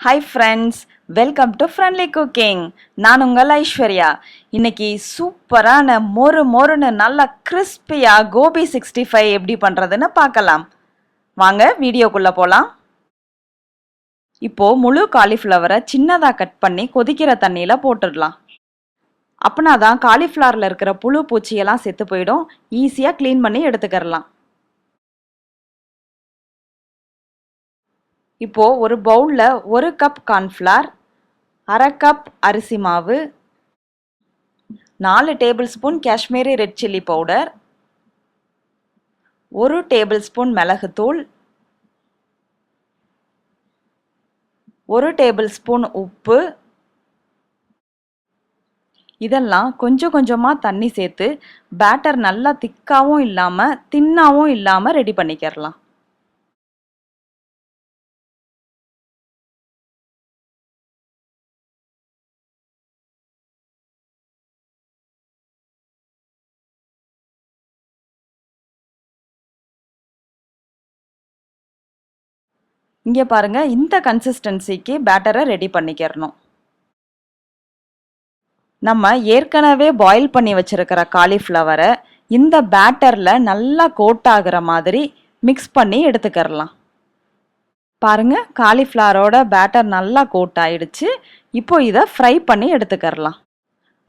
Hi friends, welcome to Friendly Cooking. நான் உங்கள் ஐஸ்வர்யா. இன்னைக்கு சூப்பரான மொறுன்னு நல்ல கிறிஸ்பியா கோபி 65 எப்படி பண்றதுன்னு பார்க்கலாம். வாங்க வீடியோக்குள்ள போலாம். இப்போ முழு காலிஃப்ளவரை சின்னதா கட் பண்ணி கொதிக்கிற தண்ணியில போட்டுடலாம். அப்பனாதான் காலிஃப்ளவர்ல இருக்கிற புழு பூச்சியெல்லாம் செத்து போயிடும். ஈஸியா க்ளீன் பண்ணி எடுத்துக்கறலாம். இப்போ ஒரு பவுல்ல 1 கப் கார்ன்ஃப்ளவர், 1/2 கப் அரிசி மாவு, 4 table spoon Kashmiri red chilli powder, 1 table spoon மிளகுத்தூள், 1 டேபிள் ஸ்பூன் உப்பு, இதெல்லாம் கொஞ்சம் கொஞ்சமா தண்ணி சேர்த்து பேட்டர் நல்லா திக்காவும் இல்லாம தின்னாவும் இல்லாம ரெடி பண்ணிக்கிறலாம். இங்கே பாருங்க, இந்த கன்சிஸ்டன்சிக்கு பேட்டரை ரெடி பண்ணிக்கிறணும். நம்ம ஏற்கனவே பாயில் பண்ணி வச்சிருக்கிற காலிஃப்ளவரை இந்த பேட்டரில் நல்லா கோட் ஆகுற மாதிரி மிக்ஸ் பண்ணி எடுத்துக்கிறலாம். பாருங்க, காலிஃப்ளவரோட பேட்டர் நல்லா கோட் ஆயிடுச்சு. இப்போ இதை ஃப்ரை பண்ணி எடுத்துக்கிறலாம்.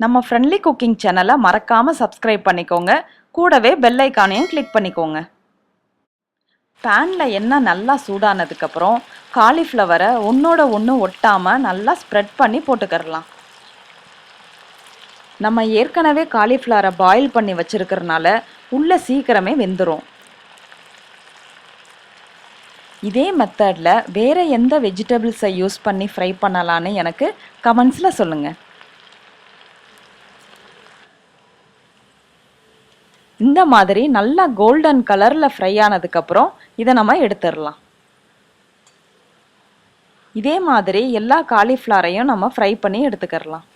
நம்ம ஃப்ரெண்ட்லி குக்கிங் சேனலை மறக்காம சப்ஸ்கிரைப் பண்ணிக்கோங்க. கூடவே பெல் ஐக்கானையும் கிளிக் பண்ணிக்கோங்க. பேனில் எண்ணெய் நல்லா சூடானதுக்கப்புறம் காலிஃப்ளவரை ஒன்றோட ஒன்று ஒட்டாமல் நல்லா ஸ்ப்ரெட் பண்ணி போட்டுக்கிறலாம். நம்ம ஏற்கனவே காலிஃப்ளவரை பாயில் பண்ணி வச்சிருக்கிறதுனால உள்ள சீக்கிரமே வெந்துடும். இதே மெத்தடில் வேறு எந்த வெஜிடபிள்ஸை யூஸ் பண்ணி ஃப்ரை பண்ணலான்னு எனக்கு கமெண்ட்ஸில் சொல்லுங்கள். இந்த மாதிரி நல்லா கோல்டன் கலரில் ஃப்ரை ஆனதுக்கப்புறம் இதை நம்ம எடுத்துடலாம். இதே மாதிரி எல்லா காலிஃப்ளவரையும் நம்ம ஃப்ரை பண்ணி எடுத்துக்கிறலாம்.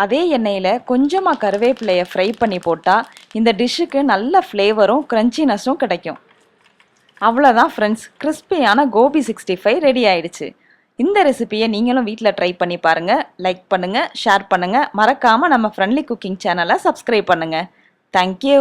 அதே எண்ணெயில் கொஞ்சமாக கருவேப்பிலையை ஃப்ரை பண்ணி போட்டால் இந்த டிஷ்ஷுக்கு நல்ல ஃப்ளேவரும் க்ரன்ச்சினஸும் கிடைக்கும். அவ்வளோதான் ஃப்ரெண்ட்ஸ், கிறிஸ்பியான கோபி 65 ரெடி ஆயிடுச்சு. இந்த ரெசிபியை நீங்களும் வீட்டில் ட்ரை பண்ணி பாருங்கள். லைக் பண்ணுங்கள், ஷேர் பண்ணுங்கள். மறக்காமல் நம்ம ஃப்ரெண்ட்லி குக்கிங் சேனலை சப்ஸ்கிரைப் பண்ணுங்கள். தேங்க்யூ.